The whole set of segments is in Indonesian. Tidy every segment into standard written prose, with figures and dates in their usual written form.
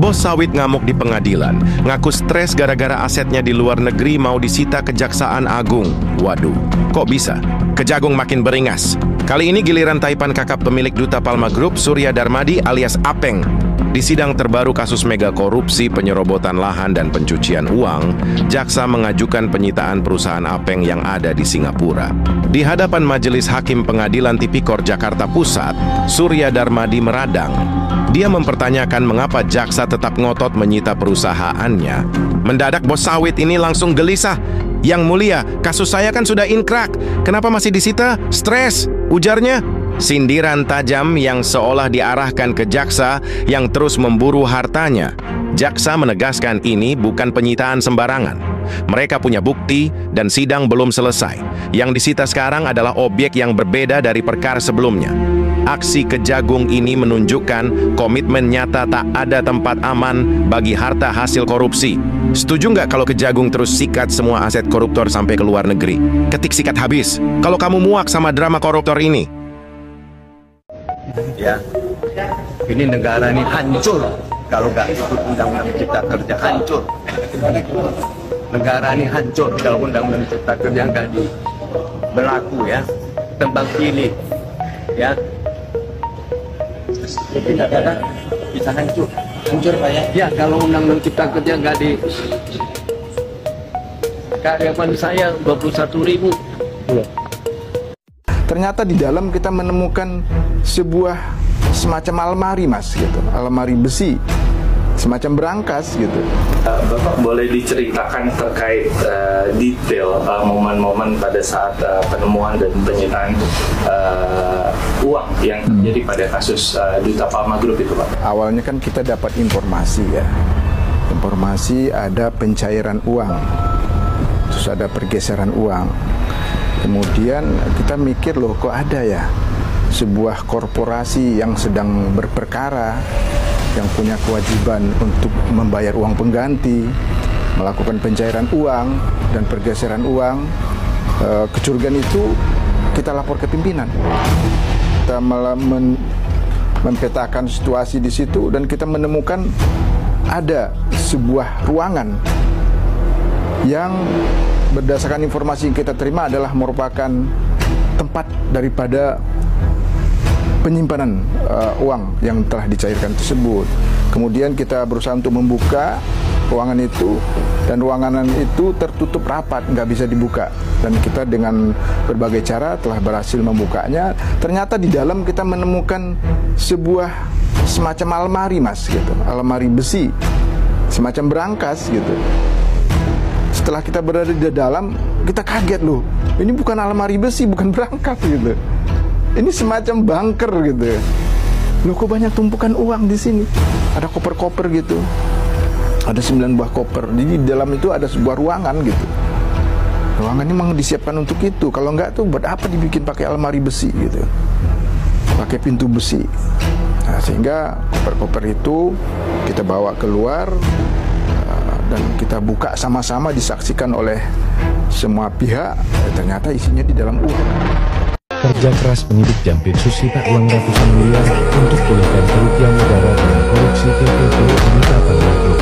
Bos sawit ngamuk di pengadilan, ngaku stres gara-gara asetnya di luar negeri mau disita Kejaksaan Agung. Waduh, kok bisa? Kejagung makin beringas. Kali ini giliran taipan kakap pemilik Duta Palma Group, Surya Darmadi alias Apeng. Di sidang terbaru kasus mega korupsi, penyerobotan lahan dan pencucian uang, jaksa mengajukan penyitaan perusahaan Apeng yang ada di Singapura. Di hadapan Majelis Hakim Pengadilan Tipikor Jakarta Pusat, Surya Darmadi meradang. Dia mempertanyakan mengapa jaksa tetap ngotot menyita perusahaannya. Mendadak bos sawit ini langsung gelisah. Yang mulia, kasus saya kan sudah inkrak. Kenapa masih disita? Stres, ujarnya. Sindiran tajam yang seolah diarahkan ke jaksa yang terus memburu hartanya. Jaksa menegaskan ini bukan penyitaan sembarangan. Mereka punya bukti dan sidang belum selesai. Yang disita sekarang adalah objek yang berbeda dari perkara sebelumnya. Aksi Kejagung ini menunjukkan komitmen nyata tak ada tempat aman bagi harta hasil korupsi. Setuju nggak kalau Kejagung terus sikat semua aset koruptor sampai ke luar negeri? Ketik sikat habis. Kalau kamu muak sama drama koruptor ini. Ya, ini negara ini hancur kalau nggak ikut undang-undang cipta kerja, hancur. Negara ini hancur kalau undang-undang cipta kerja nggak berlaku, ya, tebang pilih, ya. Negara bisa hancur Pak ya. Ya, kalau undang-undang cipta kerja nggak di karyawan saya 21.000. Ternyata di dalam kita menemukan sebuah semacam almari, Mas, gitu. Almari besi, semacam berangkas gitu. Bapak boleh diceritakan terkait detail momen-momen pada saat penemuan dan penyitaan uang yang terjadi pada kasus Duta Palma Group itu, Pak? Awalnya kan kita dapat informasi, ya. Informasi ada pencairan uang, terus ada pergeseran uang. Kemudian kita mikir, loh kok ada ya sebuah korporasi yang sedang berperkara, yang punya kewajiban untuk membayar uang pengganti, melakukan pencairan uang dan pergeseran uang. Kecurigaan itu kita lapor ke pimpinan. Kita malah mempetakan situasi di situ dan kita menemukan ada sebuah ruangan yang berdasarkan informasi yang kita terima adalah merupakan tempat daripada penyimpanan uang yang telah dicairkan tersebut. Kemudian kita berusaha untuk membuka ruangan itu, dan ruangan itu tertutup rapat, nggak bisa dibuka. Dan kita dengan berbagai cara telah berhasil membukanya. Ternyata di dalam kita menemukan sebuah semacam almari, Mas, gitu, almari besi, semacam berangkas gitu. Setelah kita berada di dalam, kita kaget, loh, ini bukan almari besi, bukan berangkas gitu. Ini semacam bunker gitu. Loh, kok banyak tumpukan uang di sini? Ada koper-koper gitu. Ada 9 buah koper. Jadi di dalam itu ada sebuah ruangan gitu. Ruangan ini memang disiapkan untuk itu. Kalau enggak tuh buat apa dibikin pakai almari besi gitu. Pakai pintu besi. Nah, sehingga koper-koper itu kita bawa keluar dan kita buka sama-sama, disaksikan oleh semua pihak. Ternyata isinya di dalam uang. Kerja keras penyidik Jampitsus sita uang ratusan miliar untuk pulihkan kerugian negara dengan korupsi TPP Duta Palma Group.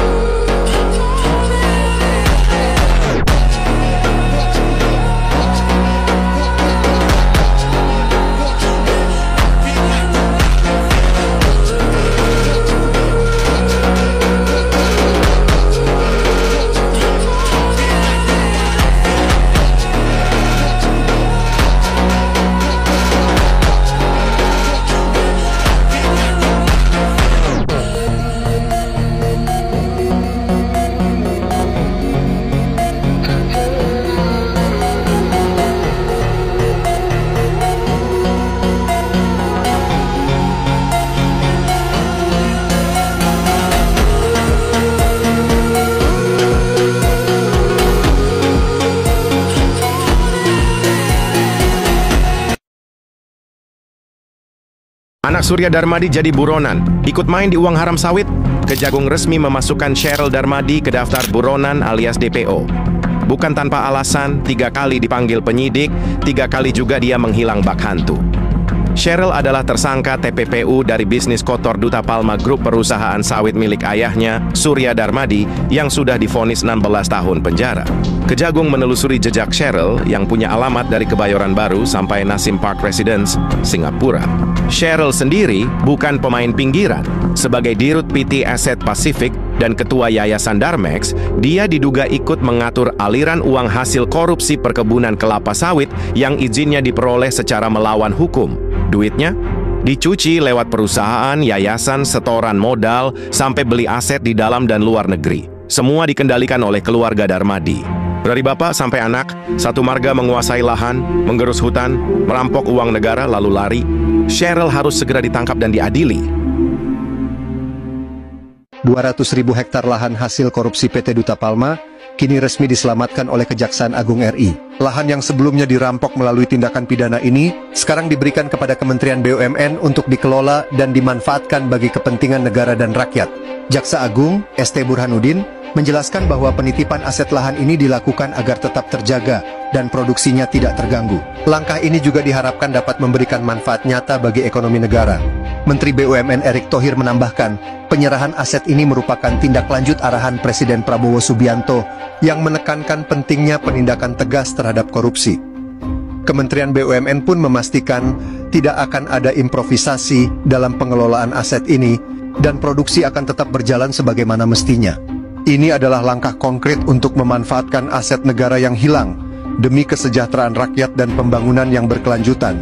Anak Surya Darmadi jadi buronan, ikut main di uang haram sawit. Kejagung resmi memasukkan Cheryl Darmadi ke daftar buronan alias DPO. Bukan tanpa alasan, 3 kali dipanggil penyidik, 3 kali juga dia menghilang bak hantu. Cheryl adalah tersangka TPPU dari bisnis kotor Duta Palma Group, perusahaan sawit milik ayahnya, Surya Darmadi, yang sudah divonis 16 tahun penjara. Kejagung menelusuri jejak Cheryl yang punya alamat dari Kebayoran Baru sampai Nasim Park Residence, Singapura. Cheryl sendiri bukan pemain pinggiran. Sebagai Dirut PT Asset Pacific dan Ketua Yayasan Darmex, dia diduga ikut mengatur aliran uang hasil korupsi perkebunan kelapa sawit yang izinnya diperoleh secara melawan hukum. Duitnya dicuci lewat perusahaan, yayasan, setoran modal, sampai beli aset di dalam dan luar negeri. Semua dikendalikan oleh keluarga Darmadi. Dari bapak sampai anak, satu marga menguasai lahan, menggerus hutan, merampok uang negara lalu lari. Cheryl harus segera ditangkap dan diadili. 200.000 hektar lahan hasil korupsi PT Duta Palma kini resmi diselamatkan oleh Kejaksaan Agung RI. Lahan yang sebelumnya dirampok melalui tindakan pidana ini sekarang diberikan kepada Kementerian BUMN untuk dikelola dan dimanfaatkan bagi kepentingan negara dan rakyat. Jaksa Agung ST Burhanuddin menjelaskan bahwa penitipan aset lahan ini dilakukan agar tetap terjaga dan produksinya tidak terganggu. Langkah ini juga diharapkan dapat memberikan manfaat nyata bagi ekonomi negara. Menteri BUMN Erick Thohir menambahkan, penyerahan aset ini merupakan tindak lanjut arahan Presiden Prabowo Subianto yang menekankan pentingnya penindakan tegas terhadap korupsi. Kementerian BUMN pun memastikan tidak akan ada improvisasi dalam pengelolaan aset ini dan produksi akan tetap berjalan sebagaimana mestinya. Ini adalah langkah konkret untuk memanfaatkan aset negara yang hilang demi kesejahteraan rakyat dan pembangunan yang berkelanjutan.